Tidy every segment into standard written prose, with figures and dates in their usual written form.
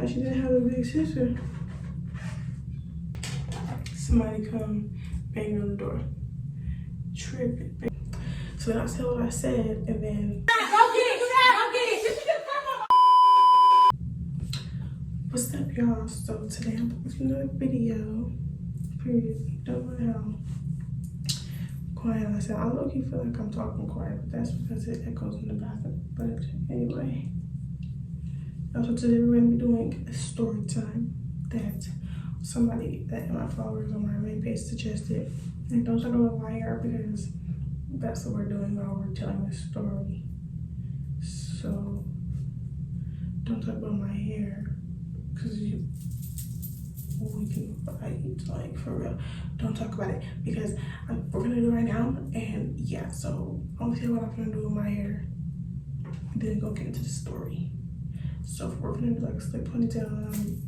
like she didn't have a big sister. Somebody come banging on the door. Tripping. So then I said what I said, and then go get it. What's up, y'all? So today I'm posting another video. Period. Don't know how quiet I sound. I low-key feel like I'm talking quiet, but that's because it echoes in the bathroom. But anyway, so today we're gonna be doing a story time that somebody that my followers on my main page suggested. And don't talk about my hair because that's what we're doing while we're telling this story. So don't talk about my hair because we can fight, like, for real. Don't talk about it because we're gonna do it right now. And yeah, so I'll tell you what I'm gonna do with my hair, then go get into the story. So we're gonna do like a slick ponytail.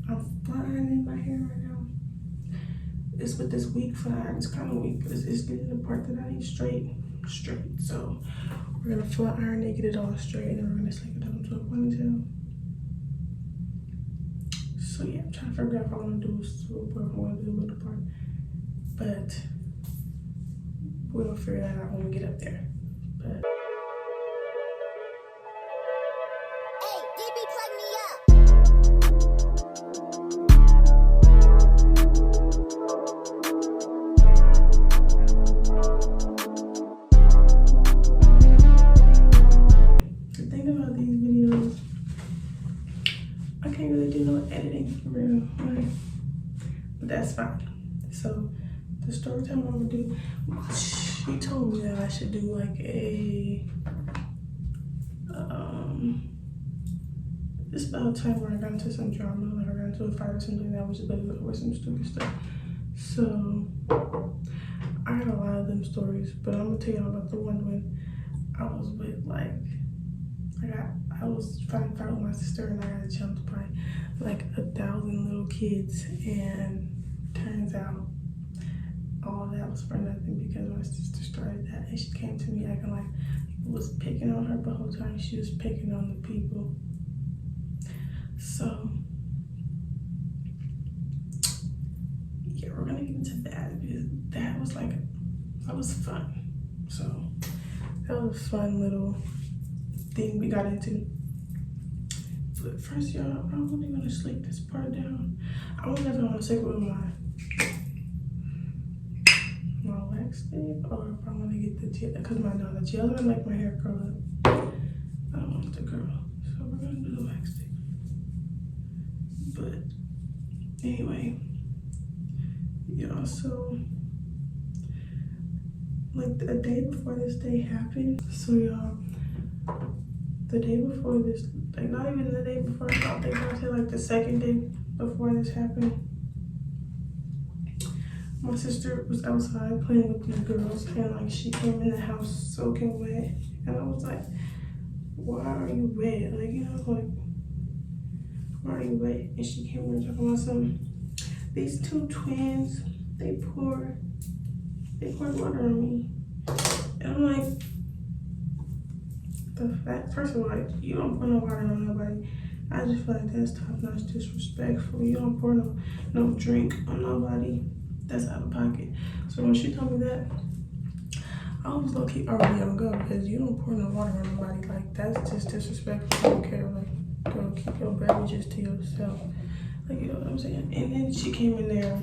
I'm flat ironing my hair right now. It's with this weak flat iron. It's kind of weak, but it's getting the part that I need straight. So we're gonna flat iron it, get it all straight, and then we're gonna slick it up into a ponytail. So yeah, I'm trying to figure out if I want to do what I want to do with the part, but we'll figure that out when we get up there. But hey, DB, plug me up. The thing about these videos, I can't really do no editing for real, right? But that's fine. So the story time I'm gonna do, she told me that I should do like a it's about time where I got into some drama, like I got into a fight or something that was just with some stupid stuff. So I got a lot of them stories, but I'm gonna tell y'all about the one when I was with I was fighting with my sister, and I got jumped by like 1,000 little kids, and turns out all of that was for nothing because my sister started that, and she came to me acting like people was picking on her, but the whole time she was picking on the people. So yeah, we're gonna get into that because that was fun. So that was a fun little thing we got into. But first, y'all, I'm really gonna slick this part down. I don't know if I want to stick with my wax stick or if I want to get the gel, because the gel doesn't make my hair curl up. I don't want it to curl, so we're gonna do the wax stick. But anyway, y'all, so like the day before this day happened, so y'all, the day before this, like not even the day before, I think I'll say like the second day before this happened, my sister was outside playing with these girls, and like she came in the house soaking wet, and I was like, why are you wet? Like, you know, like, why are you wet? And she came in talking about these two twins, they poured water on me. And I'm like, the fact, first of all, like, you don't pour no water on nobody. I just feel like that's top-notch disrespectful. You don't pour no drink on nobody. That's out of pocket. So when she told me that, I was low-key already on go because you don't pour no water on nobody. Like, that's just disrespectful. I don't care. Like, girl, keep your beverages to yourself. Like, you know what I'm saying? And then she came in there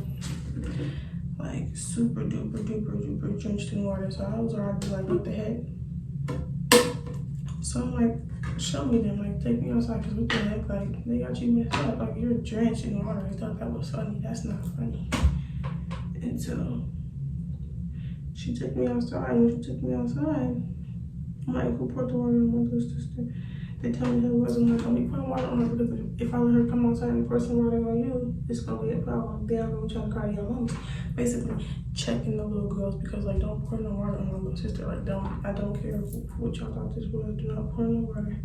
like super duper drenched in water. So I was already like, what the heck? So I'm like, show me them, like, take me outside, because what the heck, like, they got you messed up, like, you're drenched in water. I thought that was funny. That's not funny. And so she took me outside. When she took me outside, I'm like, who poured the water on my little sister? They tell me that it wasn't like, I'm pouring water on her because if I let her come outside and pour some water on you, it's gonna be a problem. Then I'm gonna try to call your mom. Basically checking the little girls because, like, don't pour no water on my little sister. Like, I don't care what y'all thought this was. Do not pour no water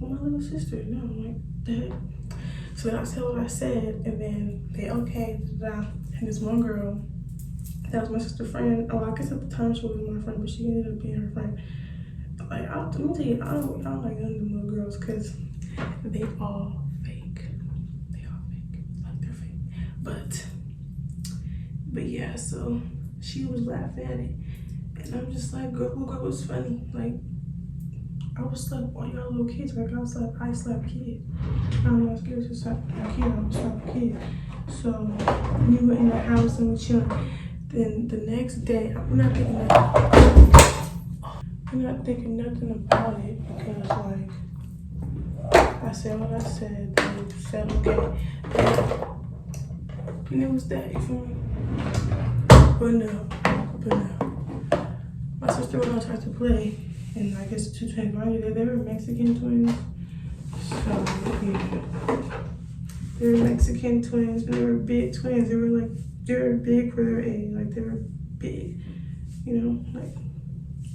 on my little sister. No, I'm like, the heck? So then I said what I said, and then they okayed that. And this one girl, that was my sister's friend. Oh, I guess at the time she wasn't my friend, but she ended up being her friend. Like, let me tell you, I don't like none of them little girls because they all fake. But yeah, so she was laughing at it. And I'm just like, girl, it's funny. Like, I was slap on y'all little kids. Like, I slap kids. I don't know, I was scared to slap a kid. I was slap a kid. So, we were in the house and we chilling. Then the next day, we're not thinking nothing about it because, like, I said what I said. They said, okay. And it was that, you feel me? But no. My sister and I tried to play, and I guess the two twins, they were Mexican twins. So, yeah. They were Mexican twins, and they were big twins. They were big for their age. Like, they were big, you know, like,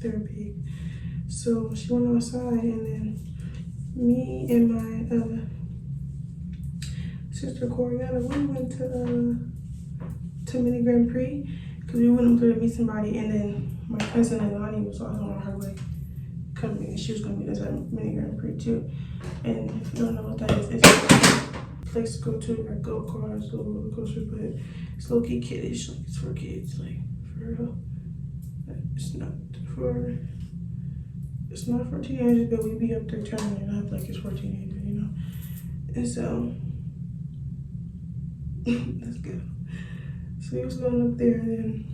they were big. So, she went outside, and then me and my sister Coriana, we went to Mini Grand Prix because we went up there to meet somebody, and then my cousin Alani was also on her way coming, and she was gonna meet us at Mini Grand Prix too. And if you don't know what that is, it's a place to go to, like go cars, go roller coaster, but it's low key kiddish, like it's for kids, like for real. It's not for teenagers, but we be up there turning it up like it's for teenagers, you know. And so that's good. So we was going up there, and then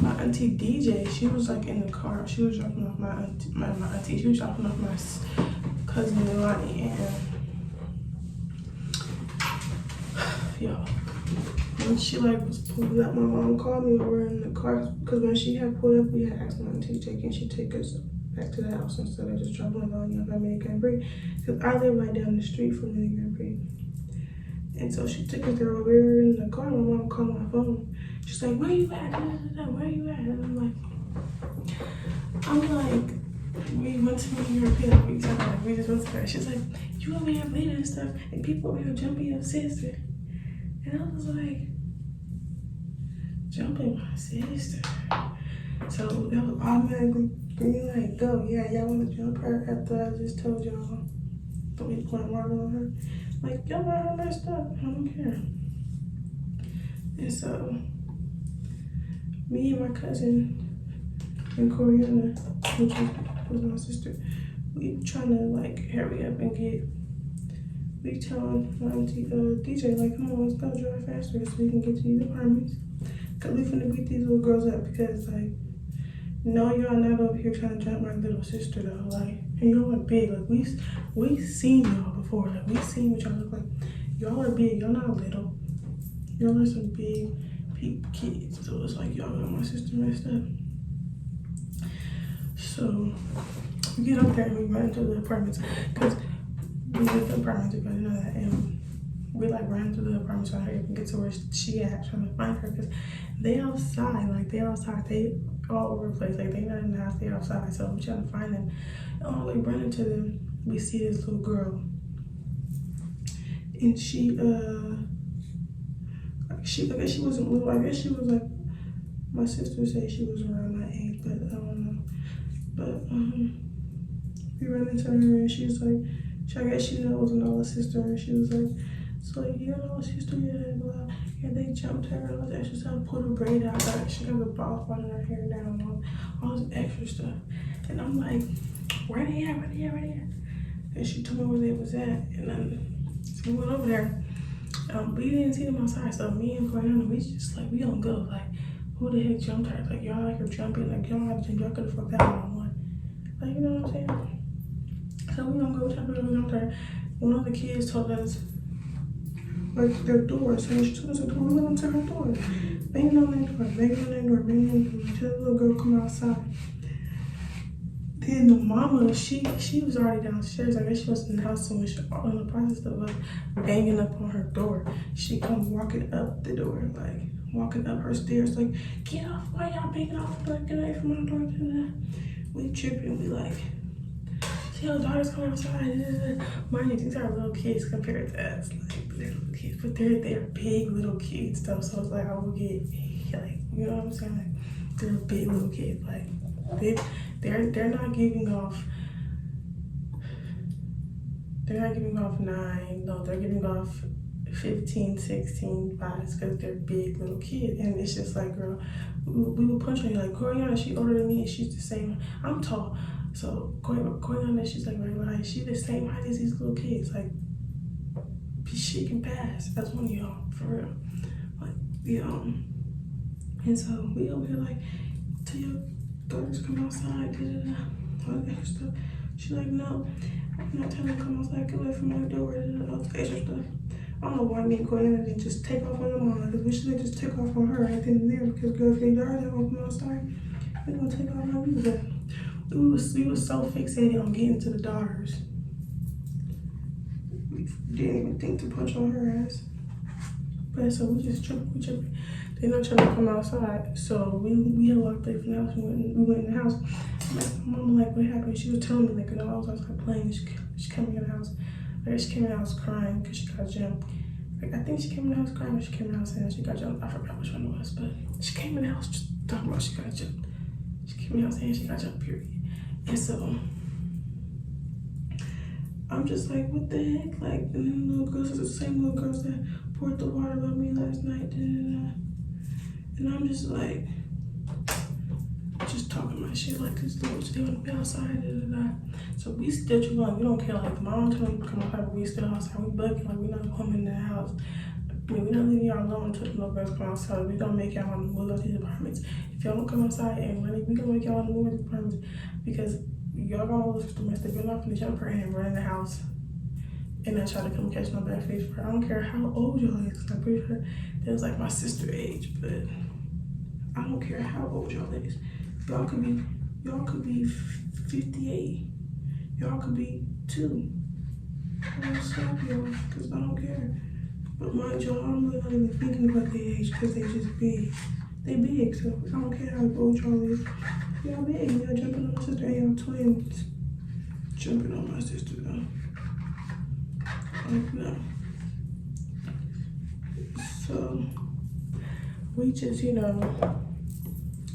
my auntie DJ, she was like in the car. She was dropping off my auntie. She was dropping off my cousin Milani, and y'all, when she like was pulling up, my mom called me. We were in the car because when she had pulled up, we had asked my auntie, can she take us back to the house instead of just dropping Milani off at Mini Grand Prix? Because I live right down the street from Mini Grand Prix. And so she took us there. We were in the car. My mom called my phone. She's like, where you at? Where you at? And I'm like, we went to Mini Grand Prix. Like, we just went to her. She's like, you over here bleeding and stuff, and people over here jumping your sister. And I was like, jumping my sister. So that was automatically green light, go. Yeah, y'all want to jump her after I just told y'all don't need to point water on her. Like, y'all got her messed up. I don't care. And so, me and my cousin and Coriana, which was my sister, we trying to like hurry up and we telling my auntie DJ, like, come on, let's go drive faster so we can get to these apartments. Cause we finna beat these little girls up because, like, no, y'all not over here trying to jump my little sister though. Like, and y'all are big. Like, we seen y'all before. Like, we seen what y'all look like. Y'all are big. Y'all not little. Y'all are some big kids. So it's like y'all got my sister messed up. So we get up there and we run into the apartments because we live in apartments. If you know that, and we like ran through the apartments trying to get to where she at, trying to find her because they outside. Like, they outside. They all over the place. Like, they not in the house, they outside. So we trying to find them. And when we run into them, we see this little girl. And she I guess she wasn't little. I guess she was like, my sister said she was around my age, but I don't know. But we ran into her and she was like, I guess she knew it was an older sister, and she was like, so you're an older sister, yeah, blah. And they jumped her and all this extra stuff, pulled her braid out, like she got the ball spot in her hair down, all this extra stuff. And I'm like, where they at? And she told me where they was at, and then so we went over there. We didn't see them outside, so me and Coriana, we just like, we don't go. Like, who the heck jumped her? Like, y'all out here jumping, like, y'all have to jump, y'all could have fucked that one. Like, you know what I'm saying? So we don't go, we jumped her. One of the kids told us, like, their door. So when she told us the door, we went into her door. Banging on their door, until the little girl come outside. Then the mama, she was already downstairs. I guess she was in the house, so when she was in the process of banging up on her door, she come walking up the door, like walking up her stairs, like, get off, why y'all banging off the door, get away from my door. We tripping, we like, see your daughters come outside. Mind you, these are little kids compared to us, like, they're little kids, but they're big little kids though, so it's like, I will get, like, you know what I'm saying, like, they're big little kids, like, they're not giving off 9, no, they're giving off 15, 16 vibes because they're big little kids. And it's just like, girl, we would punch on you like, Coriana, she older than me and she's the same. I'm tall. So Coriana, she's like regular height. She's the same height as these little kids. Like, she can pass. That's one of y'all, for real. Like, and so we over here like, tell your daughters come outside, all that extra stuff. She like, no, I'm not telling her to come outside, get away from my door, all this extra stuff. I don't know why me and Coriana didn't just take off on the mom, because we should have just took off on her right then and there, because girl, if your daughter don't come outside, they're gonna take off on you. But we was so fixated on getting to the daughters. We didn't even think to punch on her ass. But so we tripping. They're not trying to come outside. So we had walked away from the house. We went in the house. My mama like, what happened? She was telling me like, I was outside playing. She came in the house. Like, she came in the house crying because she got jumped. Like, I think she came in the house crying, or she came in the house saying she got jumped. I forgot which one it was, but she came in the house just talking about she got jumped. She came in the house saying she got jumped, period. And so I'm just like, what the heck? Like, and then the little girls, it's the same little girls that poured the water on me last night. And I'm just like, just talking my shit like this little, they want to be outside. So we still too long. We don't care. Like, the mom told me to come outside, but we still outside. We bugging. Like, we're not coming in the house. I mean, we're not leaving y'all alone until the little girls come outside. We gonna make y'all want to move out these apartments. If y'all don't come outside and money, we gonna make y'all want to move out these apartments because y'all gonna look domestic. We're not gonna jump her and run in the house and then try to come catch my bad face for her. I don't care how old y'all is. I'm pretty sure that was like my sister age, but I don't care how old y'all is. Y'all could be 58. Y'all could be 2. I'll slap y'all because I don't care. But mind y'all, I'm really not even thinking about their age because they just big. They big, so I don't care how old y'all is. Y'all big. Y'all jumping on my sister and y'all twins. Jumping on my sister though. Like, no. So we just,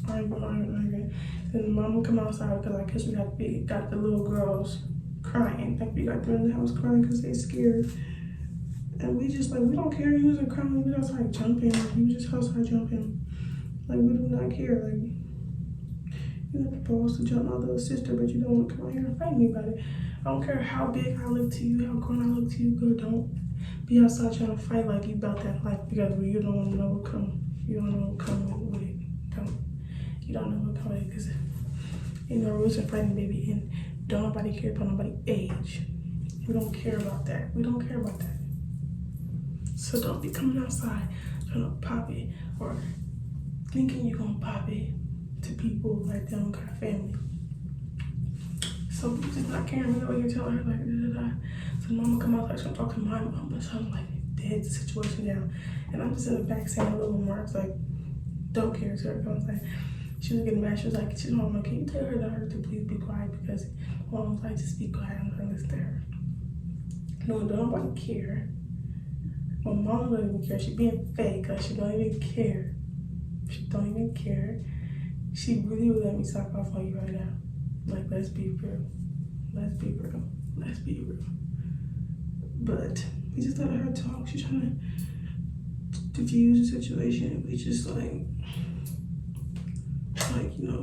arguing. Then the mom would come outside because I guess we got the little girls crying. Like, we got them in the house crying because they scared. And we just like, we don't care. You wasn't crying. We outside jumping. Like, you just outside jumping. Like, we do not care. Like, you have the balls to jump my little sister, but you don't want to come out here and fight me about it. I don't care how big I look to you, how grown I look to you, girl. Don't be outside trying to fight like you about that life because you don't know what come. You don't know what come with it. You don't know what come with it because ain't no rules in fighting, baby. And don't nobody care about nobody's age. We don't care about that. We don't care about that. So don't be coming outside trying to pop it or thinking you're gonna pop it to people like they don't got family. So we just not caring. We know you're telling her like So mama come out like she'll talk to my mom, but I'm like dead the situation down. And I'm just in the back saying little remarks like, don't care to her. I'm like, she was getting mad. She was like, she's home. Can you tell her daughter to please be quiet because mom was like, just be quiet. I'm gonna listen to her. No, don't nobody care. My mom don't even care. She being fake. Like, she don't even care. She don't even care. She really would let me sock off on you right now. Like, let's be real. Let's be real. Let's be real. But we just let her talk. She's trying to diffuse the situation. We just like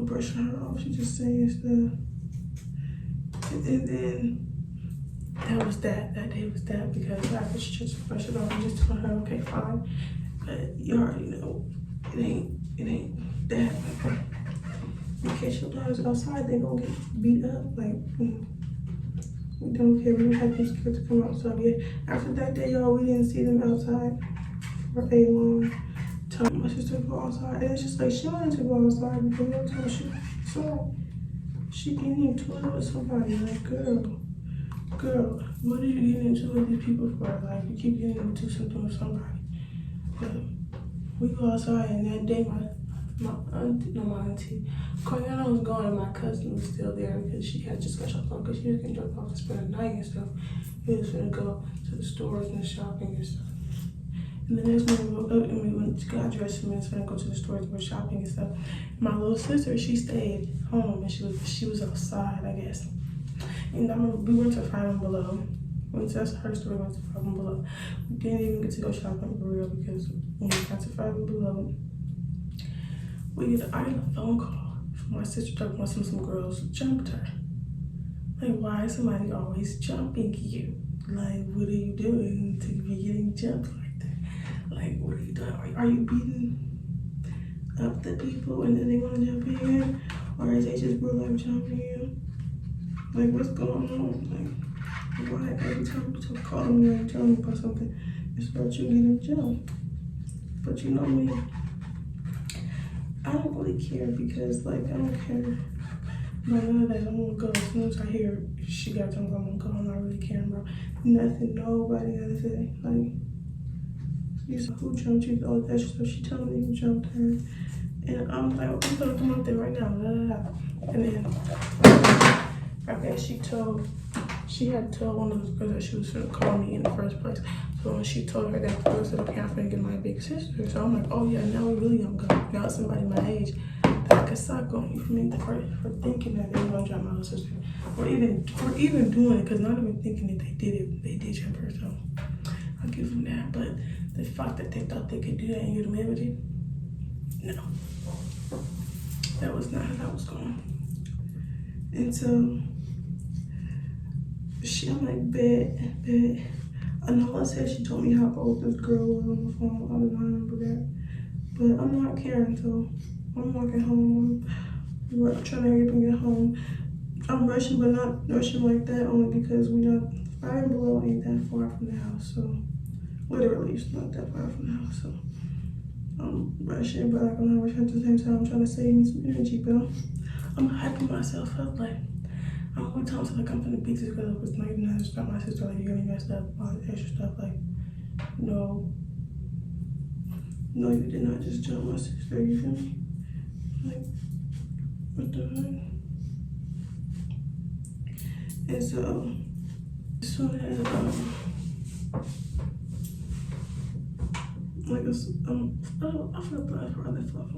brushing her off. She just saying stuff. And then that was that. That day was that because after she just brushed it off, I just told her, okay, fine. But you already know it ain't that. Like, in case your daughters outside, they gonna get beat up. Like, we don't care. We don't have them scared to come outside. Yeah. After that day, y'all, we didn't see them outside for a long time. My sister go outside, and it's just like she wanted to go outside because every time she getting into it with somebody. Like, girl, what are you getting into with these people for? Like, you keep getting into something with somebody. But we go outside, and that day, my auntie, Coriana was gone, and my cousin was still there because she had just got dropped off because she was getting dropped off to spend the night and stuff. We was gonna go to the stores and the shopping and stuff. And the next morning we woke up and we got dressed and we was gonna go to the stores and go shopping and stuff. My little sister, she stayed home and she was outside, I guess. And I remember we went to Find Below Well, that's her story. Went to Five and Below. We didn't even get to go shopping for real because when we got to Five and Below, I get a phone call from my sister talking about some girls jumped her. Like, why is somebody always jumping you? Like, what are you doing to be getting jumped like that? Like, what are you doing? Are you beating up the people and then they want to jump in? Or is they just real life jumping you? Like, what's going on? Like, why every time you call me and tell me about something, it's about you getting jumped? But you know me, I don't really care because, like, I don't care. No, none of that. I'm gonna go. As soon as I hear she got jumped, I'm gonna go. I'm not really caring about nothing nobody gotta say. Like, you said, who jumped you? All that stuff. She told me you jumped her. And I'm like, I'm gonna come up there right now. Blah, blah, blah. And then, I guess she had told one of those girls that she was gonna call me in the first place. So when she told her that, the girl said, okay, I'm finna get my big sister. So I'm like, oh yeah, now we really gonna go. Now it's somebody my age that could suck on me for me for thinking that they were gonna drop my little sister. Or even doing it, because not even thinking that they did jump her. So I'll give them that. But the fact that they thought they could do that and you'd admit it, no. That was not how that was going. And so I'm like, bet. I know I said she told me how old this girl was on the phone. I don't remember that. But I'm not caring, so I'm walking home. I'm trying to hurry up and get home. I'm rushing, but not rushing like that, only because we not Five and Below ain't that far from the house. So literally, it's not that far from the house. So I'm rushing, but like I'm not rushing at the same time. I'm trying to save me some energy, but I'm hyping myself up. Like, I'm gonna tell myself like I'm gonna beat this girl up. It's not even that. It's not my sister. Like, you're getting messed up, all that extra stuff. Like, no, you did not just jump my sister. You feel me? Like, what the heck? And so, as soon as I feel bad for other stuff.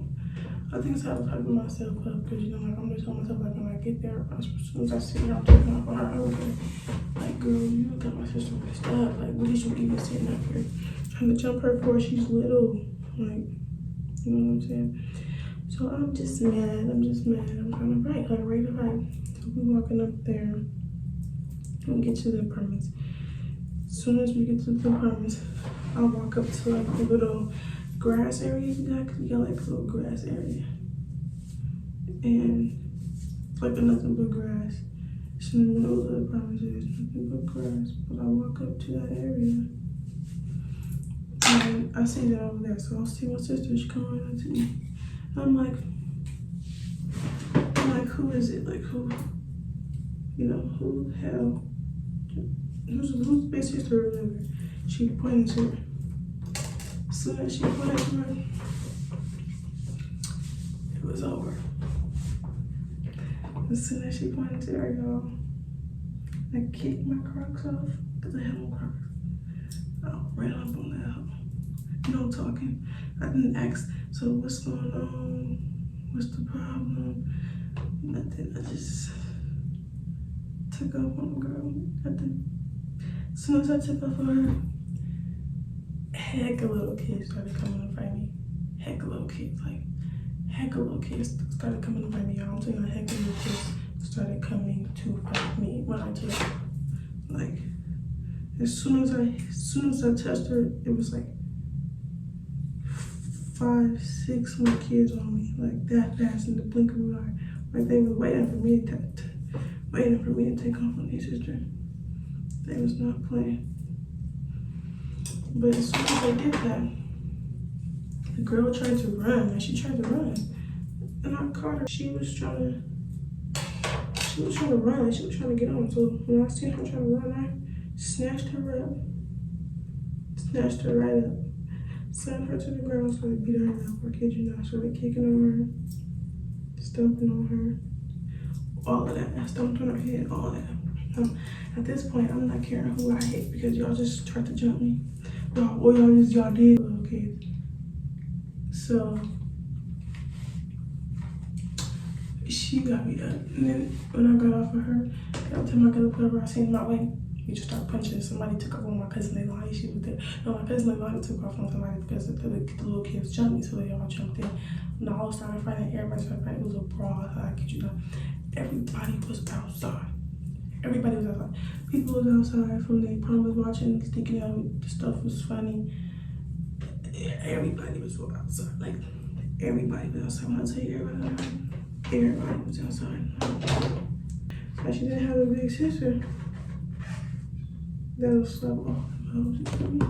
I think it's how I was hyping myself up because, you know, like, I'm just telling myself, like, when I get there, as soon as I see her, I'm taking off on her. Okay, like, girl, you got my sister messed up. Like, what is you even sitting up here trying to jump her for? She's little. Like, you know what I'm saying? So I'm just mad. I'm trying to write, like, ready to write. So we walking up there and get to the apartments. As soon as we get to the apartments, I walk up to like a little grass area. We got like a little grass area. And it's like nothing but grass. It's in the middle of the apartments, there's nothing but grass. But I walk up to that area. And I see that over there. So I see my sister, she coming right up to me. I'm like, who is it? Like, who? You know, who the hell? Who's big sister or whatever? She pointed to her. As soon as she pointed to her, it was over. As soon as she pointed to her, y'all, I kicked my Crocs off because I had no Crocs. I ran up on that hoe. No talking. I didn't ask, so what's going on? What's the problem? Nothing. I just took off on the girl. As soon as I took off on her, heck of little kids started coming to fight me. Heck of little kids started coming to fight me, y'all. I'm telling you, heck of little kids started coming to fight me when I took her. Like, as soon as I touched her, it was like 5, 6 more kids on me, like that fast in the blink of an eye. Like, they were waiting for me to take off on their sister. They was not playing. But as soon as I did that, the girl tried to run, and she tried to run. And I caught her. She was trying to run. She was trying to get on. So when I seen her trying to run, I snatched her right up, sent her to the ground, started beating her up. I kid you not, started kicking on her, stomping on her, all of that. I stomped on her head, all that. At this point, I'm not caring who I hit because y'all just tried to jump me. Y'all did, little kids. So she got me up, and then when I got off of her, every time I got up over, I seen my way we just started punching. Somebody took off on my cousin Leilani. She was there. No, my cousin Leilani took off on somebody because the little kids jumped me, so they all jumped in. And all started fighting. Everybody started fighting. It was a brawl. I kid you not. Everybody was outside. Everybody was outside. People was outside from their promise watching, thinking the stuff was funny. Everybody was outside. Like, everybody was outside. When I tell you everybody was outside. So she didn't have a big sister that was slept off the house, you feel me?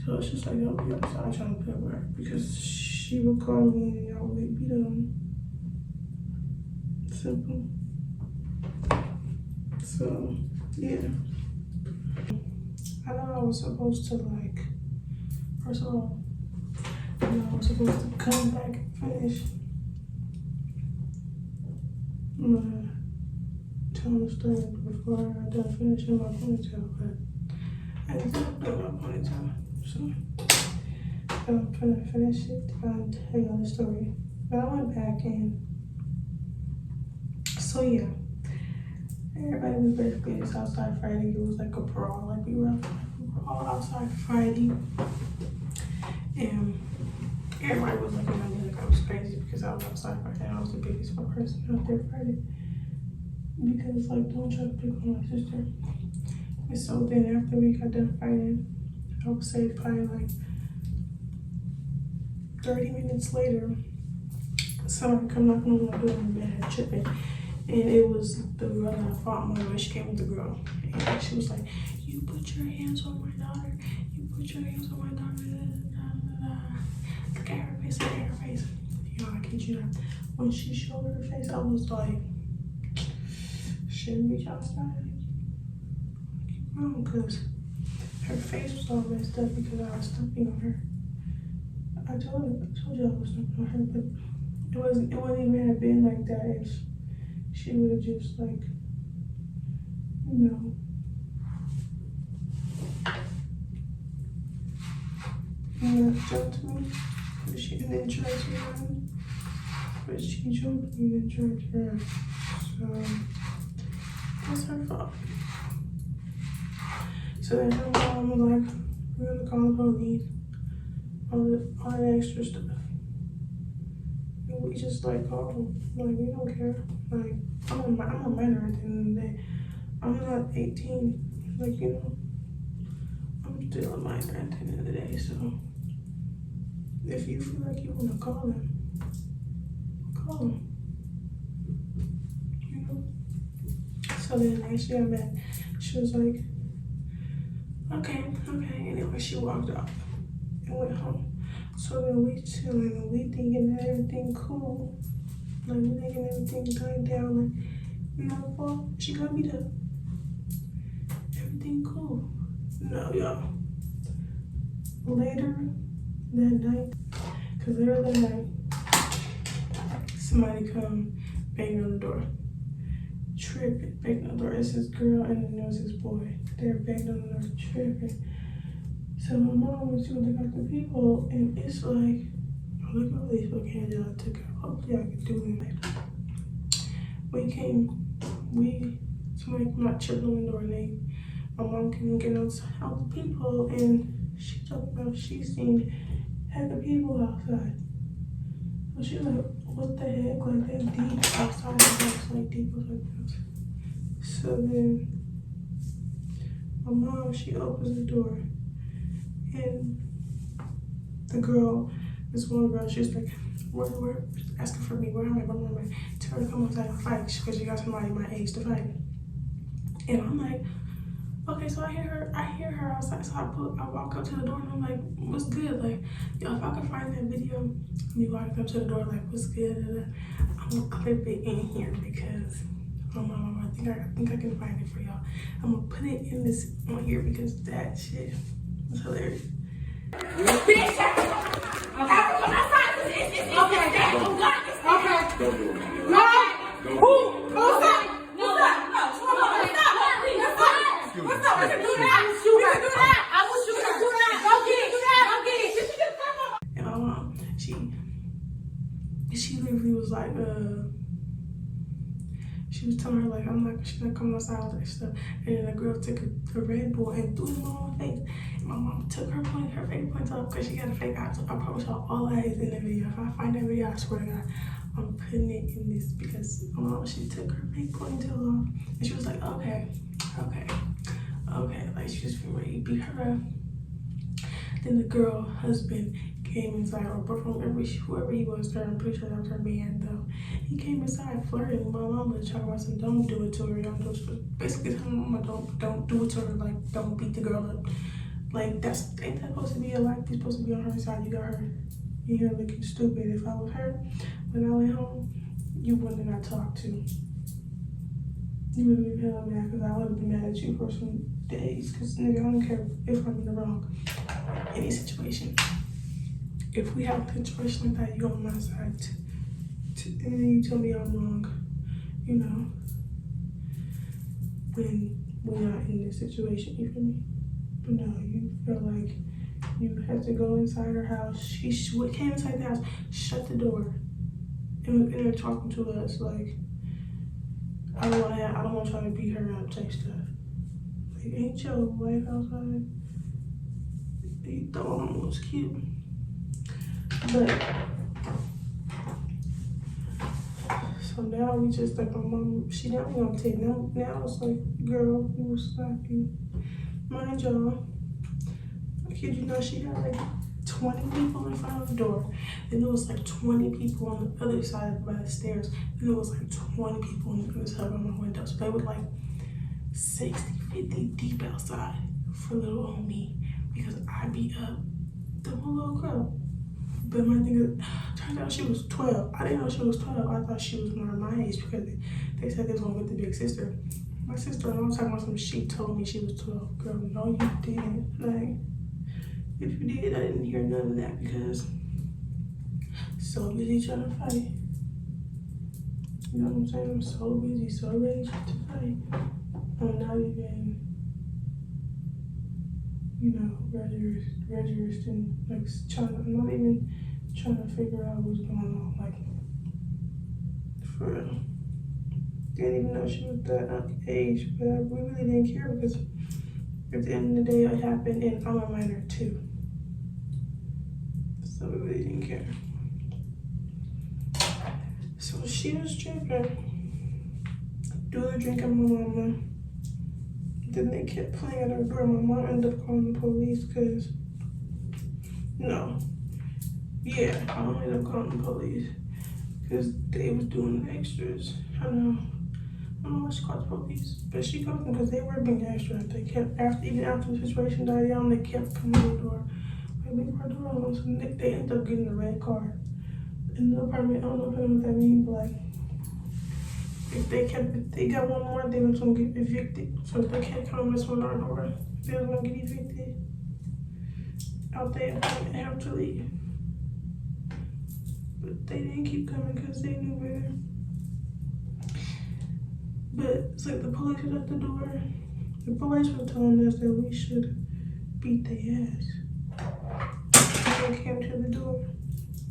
So it's just like, y'all be outside trying to play with her because she would call me and y'all would beat them. Simple. So, yeah. I know I was supposed to, like, first of all, I was supposed to come back and finish my telling the story before I done finishing my ponytail, but I ended up doing my ponytail. So I'm gonna finish it and tell y'all the story. But I went back and so yeah. Everybody was basically just outside fighting. It was like a brawl, like we were all outside fighting. And everybody was looking at me like I was crazy because I was outside fighting. I was the biggest person out there fighting. Because like, don't try to pick on my sister. And so then after we got done fighting, I would say probably like 30 minutes later, somebody come knocking on my door and my head tripping. And it was the girl that I fought more when she came with the girl. And she was like, you put your hands on my daughter. You put your hands on my daughter. Look at her face, look at her face. You know, I kid you not. When she showed her face, I was like, shouldn't reach outside. Keep wrong, because her face was all messed up because I was stepping on her. I told you I was stepping on her, but it wasn't even have been like that if she would have just like, you know, not jumped me, but she didn't try to run, but she jumped me and tried to run, so that's her fault. So then her mom was like, we're gonna call the police, all the extra stuff. And we just like, oh, like we don't care. Like, I'm a minor at the end of the day. I'm not 18, like, you know, I'm still a minor at the end of the day, so if you feel like you wanna call him, you know? So then actually I met, she was like, okay, anyway, she walked off and went home. So then we chilling and we thinking that everything cool. Like, we thinking everything died down, like, you know, well, she gonna be there. Everything cool. No, y'all. Later that night, cause later that night, somebody come banging on the door. Tripping, banging on the door. It's this girl and then there was this boy. They're banging on the door, tripping. So my mom was going to look at the people and it's like, oh, look at all these fucking hands y'all took out. Hopefully I can do it. Somebody come out tripping on the door and my mom came and get out the people and she talked about she seen heck of people outside. So she like, what the heck? Like, they deep outside the house, like deep outside the house. So then my mom, she opens the door and the girl, this one girl, she was like, where, asking for me, where am I? Tell her to come outside and fight because she got somebody my age to fight. And I'm like, okay, so I hear her outside, so I walk up to the door and I'm like, what's good? Like, yo, if I can find that video, you walk up to the door like, what's good? I'm gonna clip it in here because, oh my mama, I think I can find it for y'all. I'm gonna put it in this on here because that shit was hilarious. Bitch! Okay. No! Who's that? What's up? We can do that. I will shoot her. Don't get it. And my mom, she literally was like, she was telling her like she's not coming outside all that stuff. And then the girl took a Red Bull and threw it in my mom's face. And my mom took her fake points up because she got a fake eye. So I promise y'all all that is in the video. If I find that video, I swear to God, I'm putting it in this because my mom, she took her fake ponytail off and she was like, okay. Like she just ready to beat her up. Then the girl husband came inside, or boyfriend, whoever he was, I'm pretty sure that was her man though. He came inside flirting with my mama, talking about some don't do it to her, don't do it. Basically telling my mama don't do it to her, like don't beat the girl up. Like ain't that supposed to be a life? You're supposed to be on her side. You got her. You here looking stupid. If I was her, when I went home, you wouldn't have got talked to. You would have been hella mad because I would have been mad at you for some days. Because nigga, I don't care if I'm in the wrong. Any situation. If we have a situation like that, you on my side. And then you tell me I'm wrong. You know, when we're not in this situation, you feel me? But no, you feel like you had to go inside her house. She came inside the house, shut the door, and was in there talking to us like, I don't want to try to beat her up type stuff. Like, ain't your wife outside? You thought my mom was cute. But, so now we just like, my mom, she now we gonna take, now it's like, girl, we will slap you. Mind y'all, I kid you not, she had like 20 people in front of the door. Then there was like 20 people on the other side by the stairs. And there was like 20 people in this hub on my window. So they were like 60, 50 deep outside for little old me because I beat up the one little girl. But my thing is, turns out she was 12. I didn't know she was 12. I thought she was more my age because they said they was going with the big sister. My sister, I was talking about some, she told me she was 12. Girl, no, you didn't. Like, if you did, I didn't hear none of that because so busy trying to fight. You know what I'm saying? I'm so busy, so ready to fight. I'm not even, you know, registering, like, I'm not even trying to figure out what's going on, like, for real. Didn't even know she was that age, but we really didn't care because at the end of the day, it happened, and I'm a minor too. So we really didn't care. So she was drinking, doing drinking my mama. Then they kept playing at her door. My mom ended up calling the police because, I ended up calling the police because they was doing extras. I don't know why she called the police, but she called them because they were being extra. They kept, even after the situation died down, they kept coming to the door. Like, leave our door alone. So they ended up getting a red card in the apartment. I don't know what that means, but like, if they got one more, they was gonna get evicted. So if they can't come mess with our door, they was gonna get evicted out there and have to leave. But they didn't keep coming because they knew better. But it's like the police was at the door. The police were telling us that we should beat their ass. And they came to the door.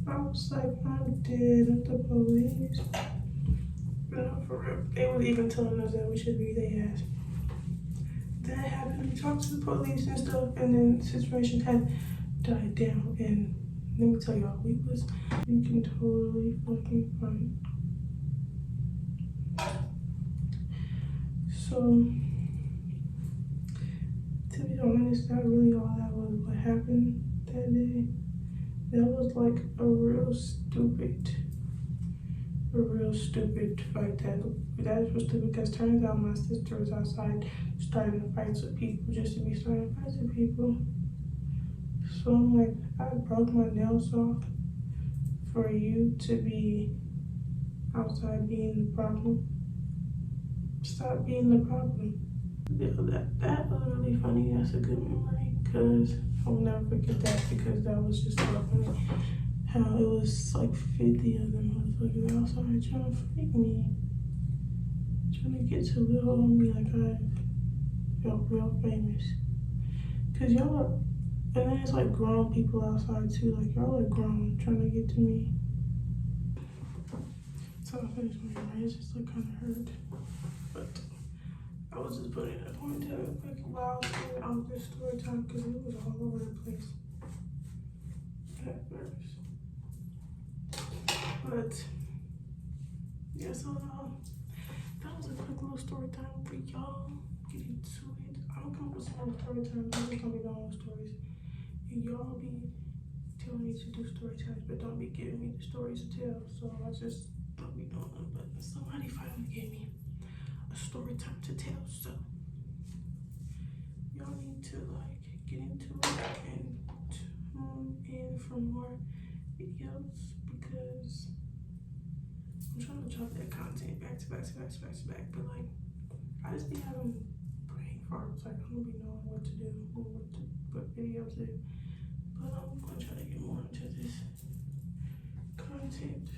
I was like, I'm dead at the police. No, for real. They were even telling us that we should beat their ass. That happened. We talked to the police and stuff, and then the situation had died down. And let me tell y'all, we can totally fucking fight. So, to be honest, not really all that was what happened that day. That was like a real stupid fight. That was stupid because turns out my sister was outside starting fights with people just to be starting fights with people. So I'm like, I broke my nails off for you to be outside being the problem. Stop being the problem. Yeah, that was really funny. That's a good memory because I'll never forget that because that was just so funny. How it was like 50 of them motherfuckers outside trying to fight me. Trying to get to little on me like I felt real famous. Cause y'all are, and then it's like grown people outside too. Like y'all are grown trying to get to me. So I finished my hair, it just like kind of hurt. I was just putting a point to it like while on this story time because it was all over the place at first. But yeah, so that was a quick little story time for y'all. Get into it. I'm gonna come up with some more story times. I'm just gonna be doing stories, and y'all be telling me to do story times, but don't be giving me the stories to tell. So I just don't be doing them. But somebody finally gave me a story time to tell, so y'all need to like get into it and tune in for more videos because I'm trying to drop that content back to back, but like I just be having brain farts. Like I don't be knowing what to do, what videos to do. But I'm gonna try to get more into this content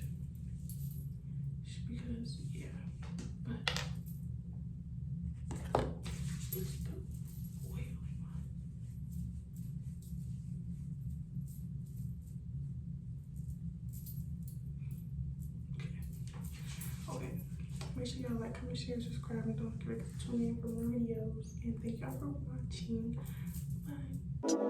because yeah, but it's the way okay. Make sure y'all like, comment, share, subscribe, and don't forget to tune in for more videos. And thank y'all for watching. Bye.